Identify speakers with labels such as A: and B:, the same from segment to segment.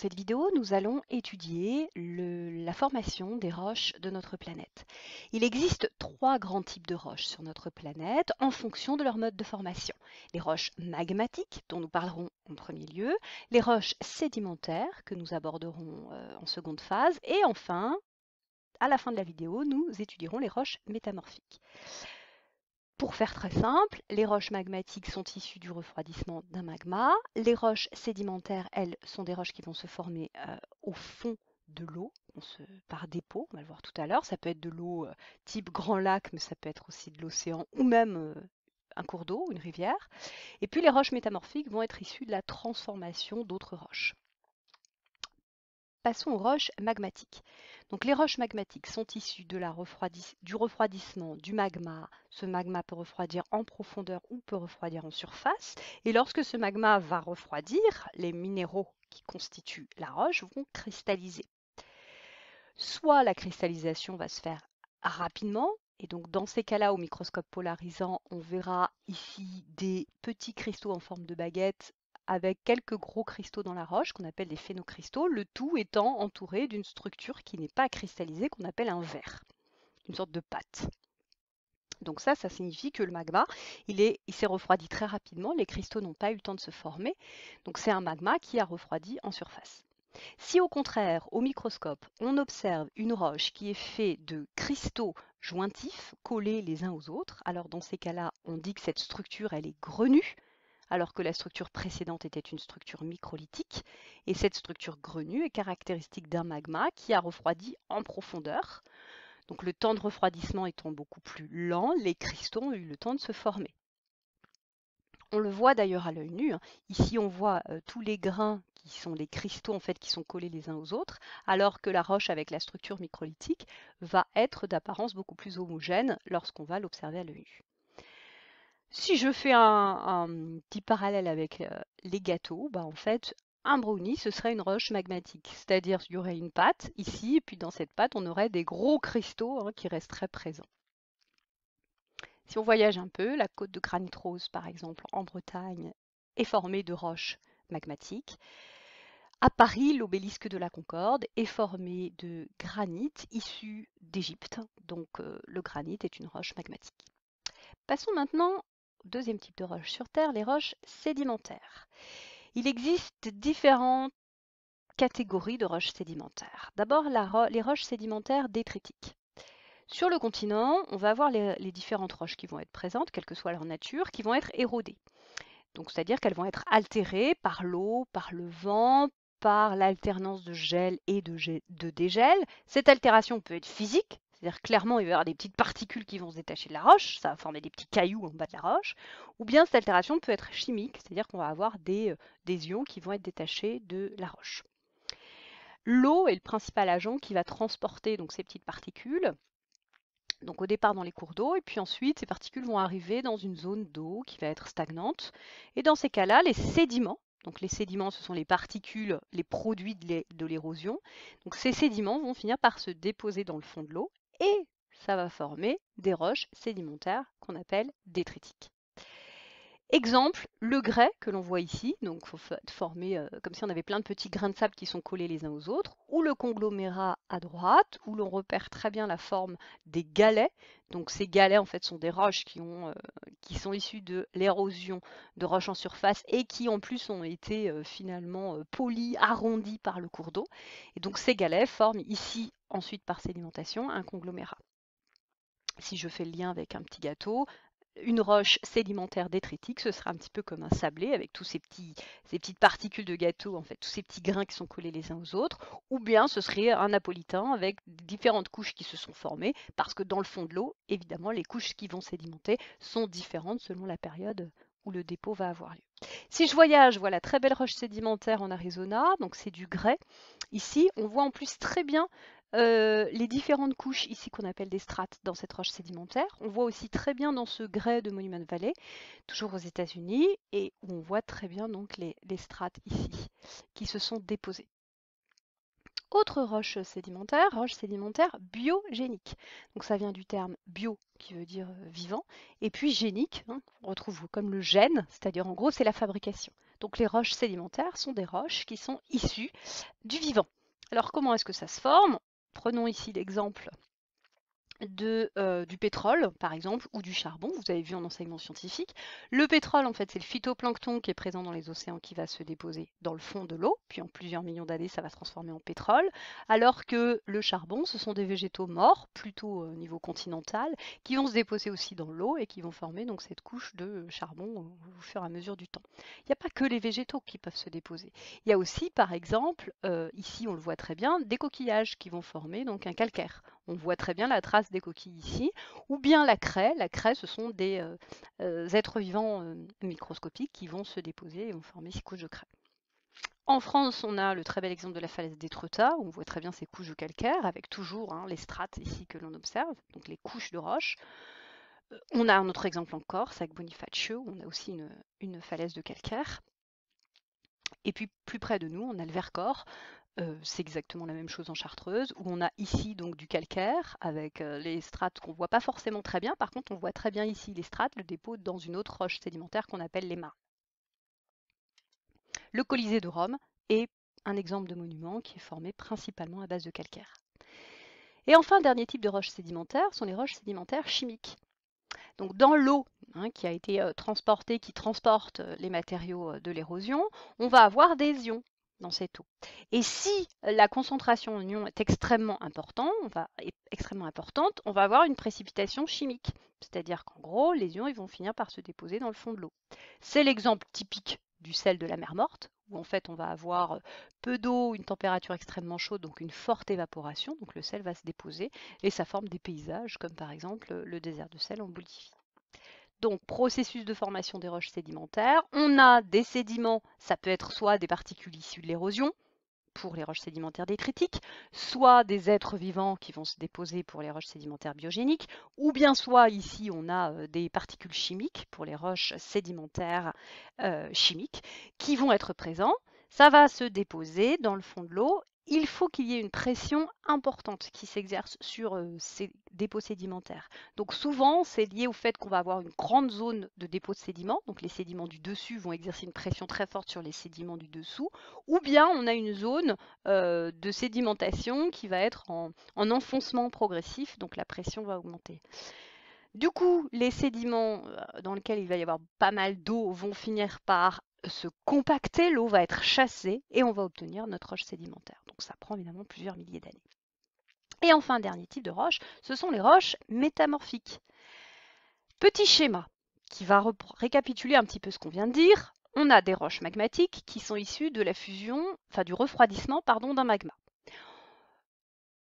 A: cette vidéo, nous allons étudier la formation des roches de notre planète. Il existe trois grands types de roches sur notre planète en fonction de leur mode de formation. Les roches magmatiques, dont nous parlerons en premier lieu, les roches sédimentaires, que nous aborderons en seconde phase, et enfin, à la fin de la vidéo, nous étudierons les roches métamorphiques. Pour faire très simple, les roches magmatiques sont issues du refroidissement d'un magma. Les roches sédimentaires, elles, sont des roches qui vont se former au fond de l'eau, par dépôt, on va le voir tout à l'heure. Ça peut être de l'eau type grand lac, mais ça peut être aussi de l'océan ou même un cours d'eau, une rivière. Et puis les roches métamorphiques vont être issues de la transformation d'autres roches. Passons aux roches magmatiques. Donc les roches magmatiques sont issues de du refroidissement du magma. Ce magma peut refroidir en profondeur ou peut refroidir en surface. Et lorsque ce magma va refroidir, les minéraux qui constituent la roche vont cristalliser. Soit la cristallisation va se faire rapidement, et donc dans ces cas-là, au microscope polarisant, on verra ici des petits cristaux en forme de baguette avec quelques gros cristaux dans la roche qu'on appelle des phénocristaux, le tout étant entouré d'une structure qui n'est pas cristallisée, qu'on appelle un verre, une sorte de pâte. Donc ça signifie que le magma, il s'est refroidi très rapidement, les cristaux n'ont pas eu le temps de se former, donc c'est un magma qui a refroidi en surface. Si au contraire, au microscope, on observe une roche qui est faite de cristaux jointifs collés les uns aux autres, alors dans ces cas-là, on dit que cette structure, elle est grenue, alors que la structure précédente était une structure microlithique. Et cette structure grenue est caractéristique d'un magma qui a refroidi en profondeur. Donc le temps de refroidissement étant beaucoup plus lent, les cristaux ont eu le temps de se former. On le voit d'ailleurs à l'œil nu. Ici, on voit tous les grains qui sont les cristaux en fait qui sont collés les uns aux autres, alors que la roche avec la structure microlithique va être d'apparence beaucoup plus homogène lorsqu'on va l'observer à l'œil nu. Si je fais un petit parallèle avec les gâteaux, bah en fait, un brownie, ce serait une roche magmatique. C'est-à-dire qu'il y aurait une pâte ici, et puis dans cette pâte, on aurait des gros cristaux qui resteraient présents. Si on voyage un peu, la côte de Granit Rose, par exemple, en Bretagne, est formée de roches magmatiques. À Paris, l'obélisque de la Concorde est formé de granit issu d'Égypte. Donc le granit est une roche magmatique. Passons maintenant au deuxième type de roches sur Terre, les roches sédimentaires. Il existe différentes catégories de roches sédimentaires. D'abord, les roches sédimentaires détritiques. Sur le continent, on va avoir les différentes roches qui vont être présentes, quelle que soit leur nature, qui vont être érodées. Donc, c'est-à-dire qu'elles vont être altérées par l'eau, par le vent, par l'alternance de gel et de dégel. Cette altération peut être physique, c'est-à-dire clairement il va y avoir des petites particules qui vont se détacher de la roche, ça va former des petits cailloux en bas de la roche, ou bien cette altération peut être chimique, c'est-à-dire qu'on va avoir des ions qui vont être détachés de la roche. L'eau est le principal agent qui va transporter donc, ces petites particules, donc au départ dans les cours d'eau, et puis ensuite ces particules vont arriver dans une zone d'eau qui va être stagnante. Et dans ces cas-là, les sédiments, donc les sédiments ce sont les particules, les produits de l'érosion, donc ces sédiments vont finir par se déposer dans le fond de l'eau et ça va former des roches sédimentaires qu'on appelle détritiques. Exemple, le grès que l'on voit ici, donc formé comme si on avait plein de petits grains de sable qui sont collés les uns aux autres, ou le conglomérat à droite, où l'on repère très bien la forme des galets. Donc ces galets en fait sont des roches qui sont issues de l'érosion de roches en surface et qui en plus ont été finalement polies, arrondies par le cours d'eau. Et donc ces galets forment ici ensuite par sédimentation un conglomérat. Si je fais le lien avec un petit gâteau, une roche sédimentaire détritique, ce sera un petit peu comme un sablé avec tous ces petites particules de gâteau, en fait, tous ces petits grains qui sont collés les uns aux autres, ou bien ce serait un napolitain avec différentes couches qui se sont formées, parce que dans le fond de l'eau, évidemment, les couches qui vont sédimenter sont différentes selon la période où le dépôt va avoir lieu. Si je voyage, voilà, très belle roche sédimentaire en Arizona, donc c'est du grès. Ici, on voit en plus très bien les différentes couches ici qu'on appelle des strates dans cette roche sédimentaire. On voit aussi très bien dans ce grès de Monument Valley, toujours aux États-Unis, et où on voit très bien donc les strates ici qui se sont déposées. Autre roche sédimentaire biogénique. Donc ça vient du terme bio qui veut dire vivant, et puis génique, on retrouve comme le gène, c'est-à-dire en gros c'est la fabrication. Donc les roches sédimentaires sont des roches qui sont issues du vivant. Alors comment est-ce que ça se forme? Prenons ici l'exemple du pétrole, par exemple, ou du charbon, vous avez vu en enseignement scientifique. Le pétrole, en fait, c'est le phytoplancton qui est présent dans les océans qui va se déposer dans le fond de l'eau, puis en plusieurs millions d'années, ça va se transformer en pétrole, alors que le charbon, ce sont des végétaux morts, plutôt au niveau continental, qui vont se déposer aussi dans l'eau et qui vont former donc cette couche de charbon au fur et à mesure du temps. Il n'y a pas que les végétaux qui peuvent se déposer. Il y a aussi, par exemple, ici on le voit très bien, des coquillages qui vont former donc un calcaire. On voit très bien la trace des coquilles ici, ou bien la craie. La craie, ce sont des êtres vivants microscopiques qui vont se déposer et vont former ces couches de craie. En France, on a le très bel exemple de la falaise d'Étretat, où on voit très bien ces couches de calcaire, avec toujours les strates ici que l'on observe, donc les couches de roches. On a un autre exemple en Corse, avec Bonifacio, où on a aussi une falaise de calcaire. Et puis plus près de nous, on a le Vercors. C'est exactement la même chose en Chartreuse, où on a ici donc du calcaire avec les strates qu'on ne voit pas forcément très bien. Par contre, on voit très bien ici les strates, le dépôt dans une autre roche sédimentaire qu'on appelle les marnes. Le Colisée de Rome est un exemple de monument qui est formé principalement à base de calcaire. Et enfin, dernier type de roches sédimentaires sont les roches sédimentaires chimiques. Donc dans l'eau qui a été transportée, qui transporte les matériaux de l'érosion, on va avoir des ions dans cette eau. Et si la concentration en ions est extrêmement importante, on va avoir une précipitation chimique. C'est-à-dire qu'en gros, les ions ils vont finir par se déposer dans le fond de l'eau. C'est l'exemple typique du sel de la mer Morte, où en fait on va avoir peu d'eau, une température extrêmement chaude, donc une forte évaporation, donc le sel va se déposer, et ça forme des paysages, comme par exemple le désert de sel en Bolivie. Donc, processus de formation des roches sédimentaires. On a des sédiments, ça peut être soit des particules issues de l'érosion, pour les roches sédimentaires détritiques, soit des êtres vivants qui vont se déposer pour les roches sédimentaires biogéniques, ou bien soit ici on a des particules chimiques pour les roches sédimentaires chimiques qui vont être présents. Ça va se déposer dans le fond de l'eau. Il faut qu'il y ait une pression importante qui s'exerce sur ces dépôts sédimentaires. Donc souvent, c'est lié au fait qu'on va avoir une grande zone de dépôt de sédiments. Donc les sédiments du dessus vont exercer une pression très forte sur les sédiments du dessous. Ou bien on a une zone de sédimentation qui va être en enfoncement progressif. Donc la pression va augmenter. Du coup, les sédiments dans lesquels il va y avoir pas mal d'eau vont finir par se compacter, l'eau va être chassée et on va obtenir notre roche sédimentaire. Donc ça prend évidemment plusieurs milliers d'années. Et enfin, dernier type de roche, ce sont les roches métamorphiques. Petit schéma qui va récapituler un petit peu ce qu'on vient de dire. On a des roches magmatiques qui sont issues de la fusion, enfin du refroidissement d'un magma.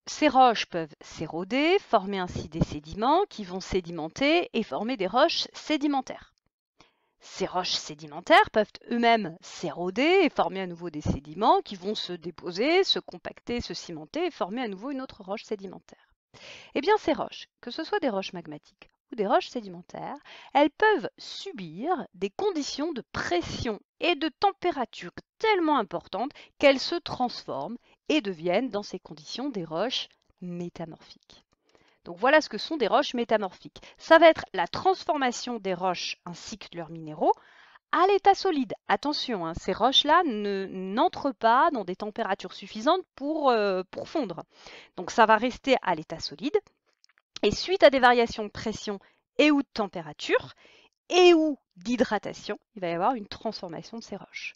A: Ces roches peuvent s'éroder, former ainsi des sédiments qui vont sédimenter et former des roches sédimentaires. Ces roches sédimentaires peuvent eux-mêmes s'éroder et former à nouveau des sédiments qui vont se déposer, se compacter, se cimenter et former à nouveau une autre roche sédimentaire. Eh bien ces roches, que ce soit des roches magmatiques ou des roches sédimentaires, elles peuvent subir des conditions de pression et de température tellement importantes qu'elles se transforment et deviennent dans ces conditions des roches métamorphiques. Donc voilà ce que sont des roches métamorphiques. Ça va être la transformation des roches ainsi que de leurs minéraux à l'état solide. Attention, ces roches-là n'entrent pas dans des températures suffisantes pour fondre. Donc ça va rester à l'état solide. Et suite à des variations de pression et ou de température et ou d'hydratation, il va y avoir une transformation de ces roches.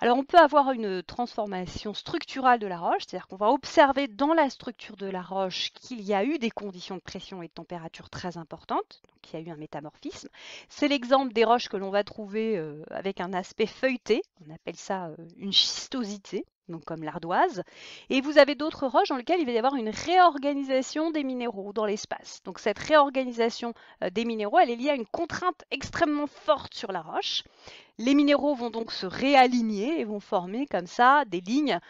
A: Alors on peut avoir une transformation structurale de la roche, c'est-à-dire qu'on va observer dans la structure de la roche qu'il y a eu des conditions de pression et de température très importantes, donc il y a eu un métamorphisme. C'est l'exemple des roches que l'on va trouver avec un aspect feuilleté, on appelle ça une schistosité, donc comme l'ardoise. Et vous avez d'autres roches dans lesquelles il va y avoir une réorganisation des minéraux dans l'espace. Donc cette réorganisation des minéraux, elle est liée à une contrainte extrêmement forte sur la roche. Les minéraux vont donc se réaligner et vont former comme ça des lignes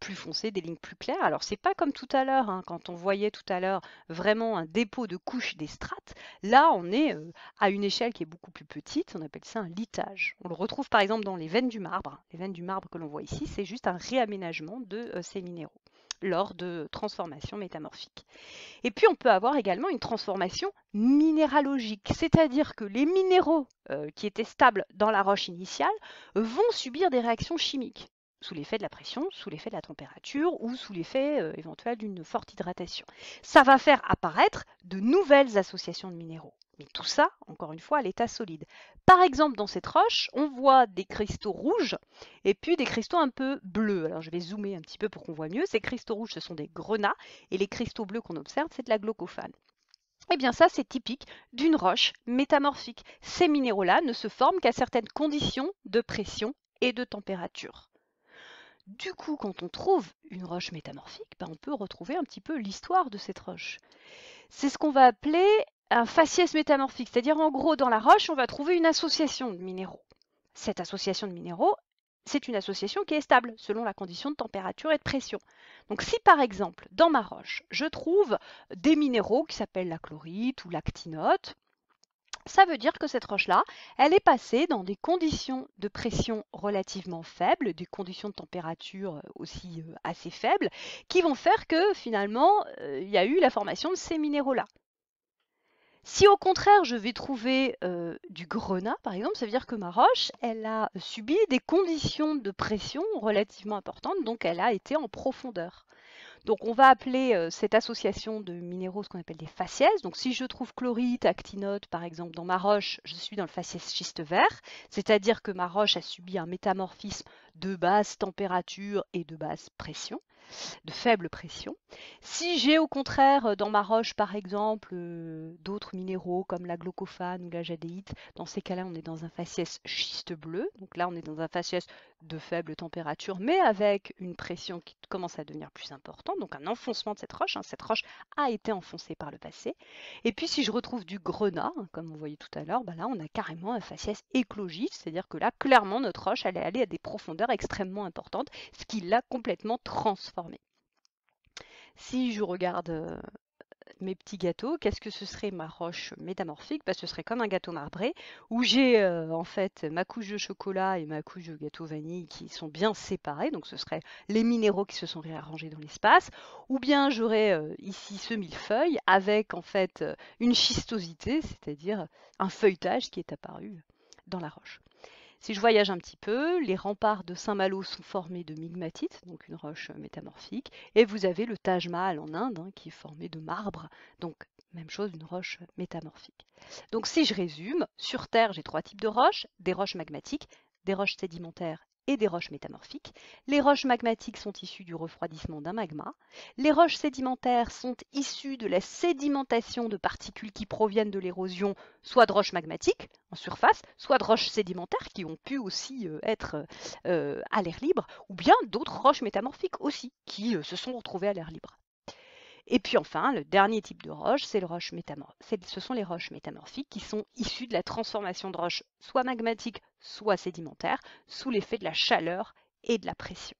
A: plus foncées, des lignes plus claires. Alors c'est pas comme tout à l'heure, quand on voyait tout à l'heure vraiment un dépôt de couches des strates. Là on est à une échelle qui est beaucoup plus petite, on appelle ça un litage. On le retrouve par exemple dans les veines du marbre. Les veines du marbre que l'on voit ici, c'est juste un réaménagement de ces minéraux. lors de transformations métamorphiques. Et puis on peut avoir également une transformation minéralogique, c'est-à-dire que les minéraux qui étaient stables dans la roche initiale vont subir des réactions chimiques sous l'effet de la pression, sous l'effet de la température ou sous l'effet éventuel d'une forte hydratation. Ça va faire apparaître de nouvelles associations de minéraux. Mais tout ça, encore une fois, à l'état solide. Par exemple, dans cette roche, on voit des cristaux rouges et puis des cristaux un peu bleus. Alors je vais zoomer un petit peu pour qu'on voit mieux. Ces cristaux rouges, ce sont des grenats et les cristaux bleus qu'on observe, c'est de la glaucophane. Eh bien ça, c'est typique d'une roche métamorphique. Ces minéraux-là ne se forment qu'à certaines conditions de pression et de température. Du coup, quand on trouve une roche métamorphique, ben, on peut retrouver un petit peu l'histoire de cette roche. C'est ce qu'on va appeler un faciès métamorphique, c'est-à-dire en gros, dans la roche, on va trouver une association de minéraux. Cette association de minéraux, c'est une association qui est stable selon la condition de température et de pression. Donc si par exemple, dans ma roche, je trouve des minéraux qui s'appellent la chlorite ou l'actinote, ça veut dire que cette roche-là, elle est passée dans des conditions de pression relativement faibles, des conditions de température aussi assez faibles, qui vont faire que finalement, il y a eu la formation de ces minéraux-là. Si au contraire je vais trouver du grenat, par exemple, ça veut dire que ma roche, elle a subi des conditions de pression relativement importantes, donc elle a été en profondeur. Donc on va appeler cette association de minéraux ce qu'on appelle des faciès. Donc si je trouve chlorite, actinote par exemple dans ma roche, je suis dans le faciès schiste vert, c'est-à-dire que ma roche a subi un métamorphisme de basse température et de basse pression, de faible pression. Si j'ai au contraire dans ma roche par exemple d'autres minéraux comme la glaucophane ou la jadéite, dans ces cas-là on est dans un faciès schiste bleu, donc là on est dans un faciès de faible température mais avec une pression qui commence à devenir plus importante, donc un enfoncement de cette roche, cette roche a été enfoncée par le passé. Et puis si je retrouve du grenat, comme vous voyez tout à l'heure, là on a carrément un faciès éclogiste, c'est-à-dire que là clairement notre roche elle est allée à des profondeurs extrêmement importantes, ce qui l'a complètement transformée. Si je regarde mes petits gâteaux, qu'est-ce que ce serait ma roche métamorphique? Ce serait comme un gâteau marbré où j'ai en fait ma couche de chocolat et ma couche de gâteau vanille qui sont bien séparées, donc ce serait les minéraux qui se sont réarrangés dans l'espace, ou bien j'aurais ici ce millefeuille avec en fait une schistosité, c'est-à-dire un feuilletage qui est apparu dans la roche. Si je voyage un petit peu, les remparts de Saint-Malo sont formés de migmatite, donc une roche métamorphique, et vous avez le Taj Mahal en Inde, qui est formé de marbre, donc même chose, une roche métamorphique. Donc si je résume, sur Terre, j'ai trois types de roches, des roches magmatiques, des roches sédimentaires et des roches métamorphiques. Les roches magmatiques sont issues du refroidissement d'un magma. Les roches sédimentaires sont issues de la sédimentation de particules qui proviennent de l'érosion, soit de roches magmatiques en surface, soit de roches sédimentaires qui ont pu aussi être à l'air libre, ou bien d'autres roches métamorphiques aussi qui se sont retrouvées à l'air libre. Et puis enfin, le dernier type de roche, ce sont les roches métamorphiques qui sont issues de la transformation de roches soit magmatiques, soit sédimentaires, sous l'effet de la chaleur et de la pression.